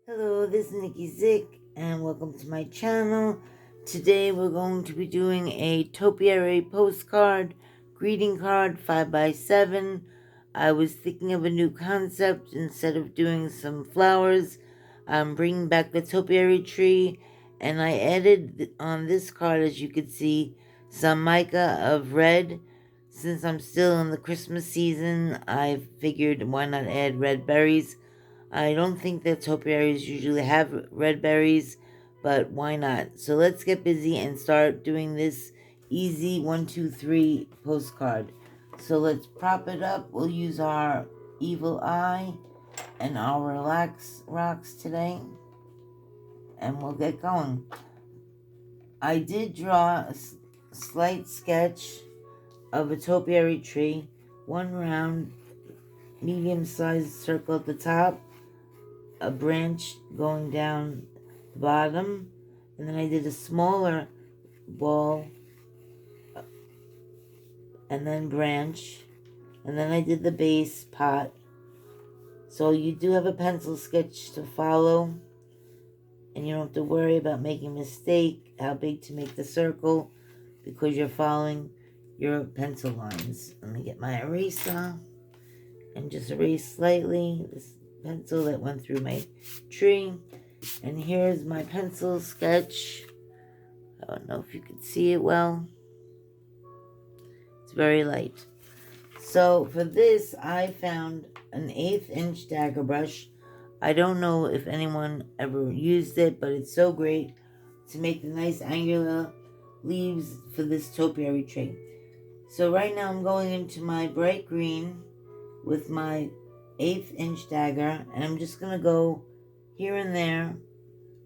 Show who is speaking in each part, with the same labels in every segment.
Speaker 1: Hello, this is Nikki Zick, and welcome to my channel. Today we're going to be doing a topiary postcard, greeting card 5x7. I was thinking of a new concept. Instead of doing some flowers, I'm bringing back the topiary tree, and I added on this card, as you can see, some mica of red. Since I'm still in the Christmas season, I figured why not add red berries. I don't think that topiaries usually have red berries, but why not? So let's get busy and start doing this easy 1, 2, 3 postcard. So let's prop it up. We'll use our evil eye and our relax rocks today, and we'll get going. I did draw a slight sketch of a topiary tree, one round medium-sized circle at the top, a branch going down the bottom, and then I did a smaller ball and then branch, and then I did the base pot. So you do have a pencil sketch to follow, and you don't have to worry about making a mistake how big to make the circle, because you're following your pencil lines. Let me get my eraser and just erase slightly this pencil that went through my tree. And here's my pencil sketch. I don't know if you can see it well. It's very light. So for this, I found an 1/8 inch dagger brush. I don't know if anyone ever used it, but it's so great to make the nice angular leaves for this topiary tree. So right now I'm going into my bright green with my 1/8 inch dagger, and I'm just going to go here and there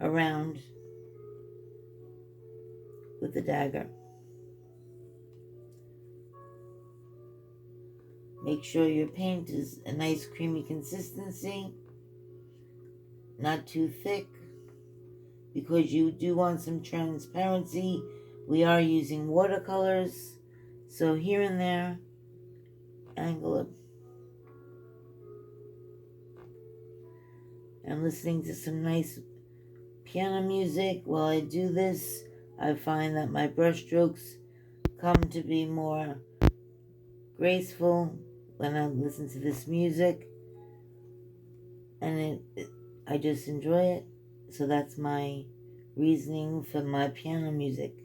Speaker 1: around with the dagger. Make sure your paint is a nice creamy consistency, not too thick, because you do want some transparency. We are using watercolors, so here and there, angle it. I'm listening to some nice piano music while I do this. I find that my brush strokes come to be more graceful when I listen to this music, and I just enjoy it. So that's my reasoning for my piano music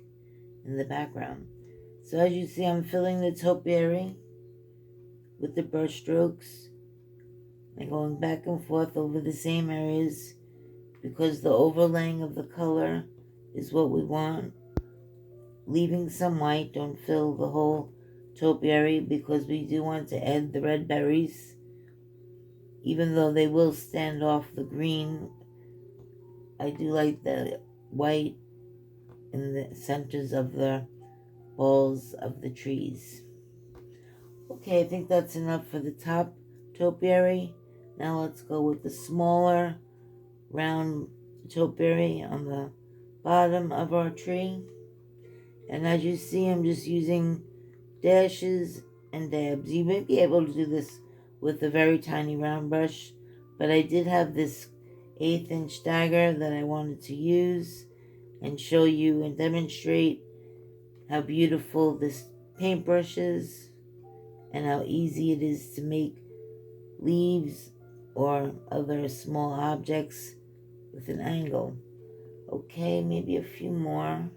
Speaker 1: in the background. So as you see, I'm filling the topiary with the brush strokes and going back and forth over the same areas, because the overlaying of the color is what we want. Leaving some white, don't fill the whole topiary, because we do want to add the red berries, even though they will stand off the green. I do like the white in the centers of the balls of the trees. Okay, I think that's enough for the top topiary. Now let's go with the smaller round topiary on the bottom of our tree. And as you see, I'm just using dashes and dabs. You may be able to do this with a very tiny round brush, but I did have this 1/8 inch dagger that I wanted to use and show you and demonstrate how beautiful this paintbrush is and how easy it is to make leaves or other small objects with an angle. Okay, maybe a few more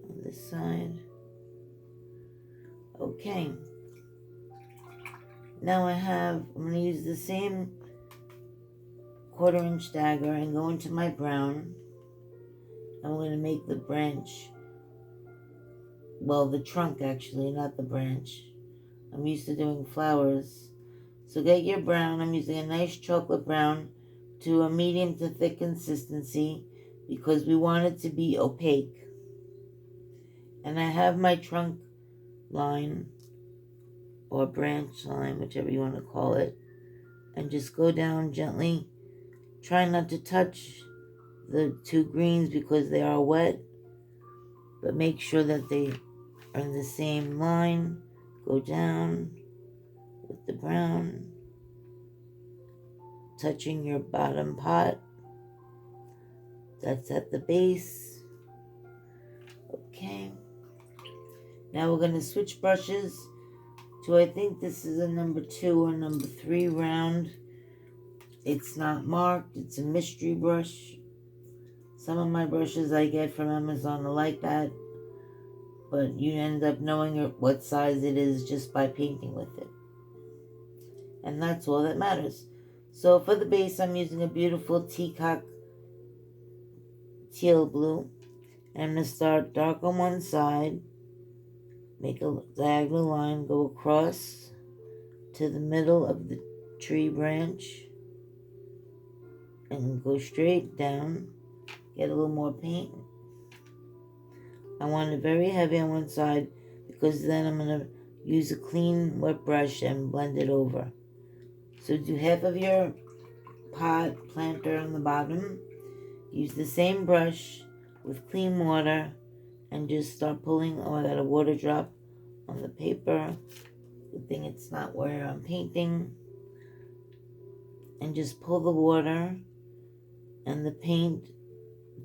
Speaker 1: on this side. Okay, now I'm going to use the same 1/4 inch dagger and go into my brown. I'm going to make the branch, well, the trunk actually, not the branch. I'm used to doing flowers. So get your brown. I'm using a nice chocolate brown to a medium to thick consistency, because we want it to be opaque. And I have my trunk line or branch line, whichever you want to call it, and just go down gently. Try not to touch the two greens because they are wet, but make sure that they are in the same line. Go down with the brown. touching your bottom pot. That's at the base. Okay. Now we're going to switch brushes to, I think this is a number 2 or number 3 round. It's not marked. It's a mystery brush. Some of my brushes I get from Amazon are like that, but you end up knowing what size it is just by painting with it. And that's all that matters. So for the base, I'm using a beautiful teacock teal blue. And I'm going to start dark on one side, make a diagonal line, go across to the middle of the tree branch, and go straight down, get a little more paint. I want it very heavy on one side because then I'm going to use a clean wet brush and blend it over. So do half of your pot planter on the bottom, use the same brush with clean water, and just start pulling. Oh, I got a water drop on the paper. Good thing it's not where I'm painting. And just pull the water and the paint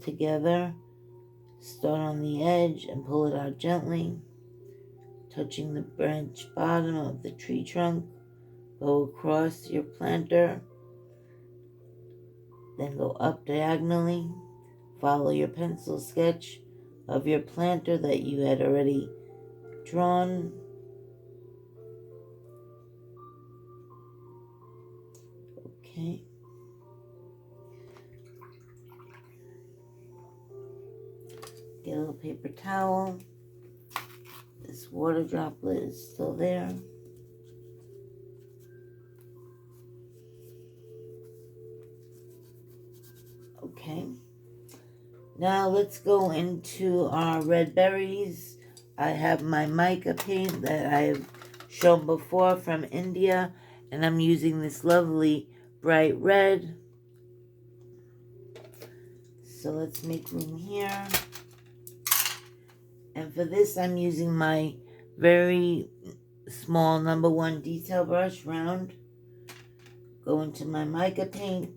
Speaker 1: together. Start on the edge and pull it out gently, touching the branch bottom of the tree trunk. Go across your planter, then go up diagonally. Follow your pencil sketch of your planter that you had already drawn. Okay. Get a little paper towel. This water droplet is still there. Okay. Now let's go into our red berries. I have my mica paint that I've shown before from India, and I'm using this lovely bright red. So let's make room here. And for this, I'm using my very small number 1 detail brush, round. Go into my mica paint,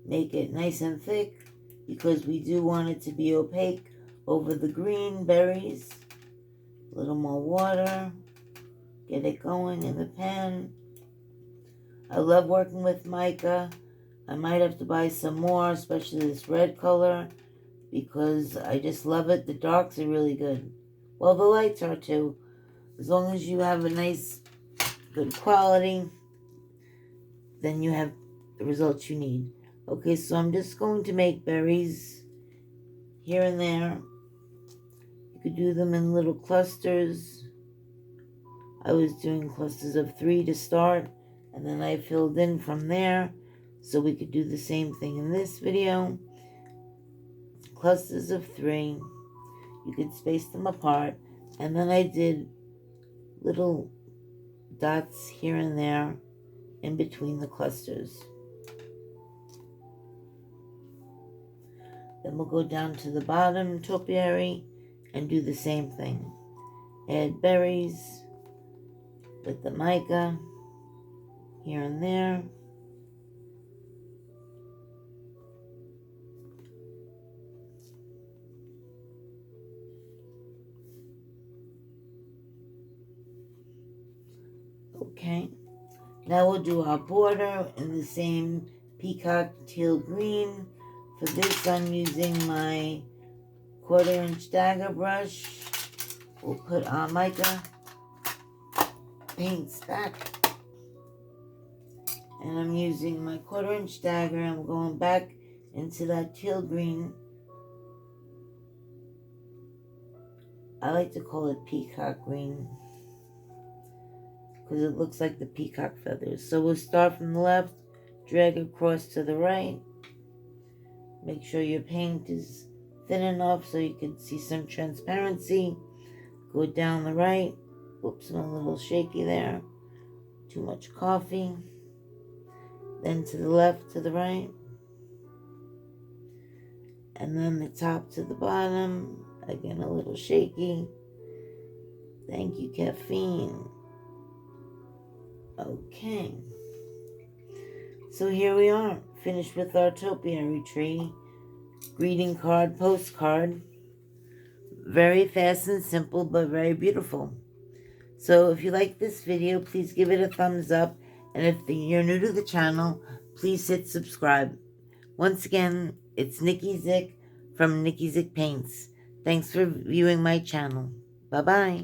Speaker 1: make it nice and thick, because we do want it to be opaque over the green berries. A little more water. Get it going in the pan. I love working with mica. I might have to buy some more, especially this red color, because I just love it. The darks are really good. Well, the lights are too. As long as you have a nice, good quality, then you have the results you need. Okay, so I'm just going to make berries here and there. You could do them in little clusters. I was doing clusters of 3 to start, and then I filled in from there, so we could do the same thing in this video. Clusters of 3. You could space them apart, and then I did little dots here and there in between the clusters. Then we'll go down to the bottom topiary and do the same thing. Add berries with the mica here and there. Okay, now we'll do our border in the same peacock teal green. For this, I'm using my 1/4" dagger brush. We'll put our mica paints back. And I'm using my 1/4" dagger. I'm going back into that teal green. I like to call it peacock green because it looks like the peacock feathers. So we'll start from the left, drag across to the right. Make sure your paint is thin enough so you can see some transparency. Go down the right. Whoops, I'm a little shaky there. Too much coffee. Then to the left, to the right. And then the top to the bottom. Again, a little shaky. Thank you, caffeine. Okay. So here we are, finished with our topiary tree greeting card, postcard. Very fast and simple, but very beautiful. So if you like this video, please give it a thumbs up. And if you're new to the channel, please hit subscribe. Once again, it's Nikki Zick from Nikki Zick Paints. Thanks for viewing my channel. Bye-bye.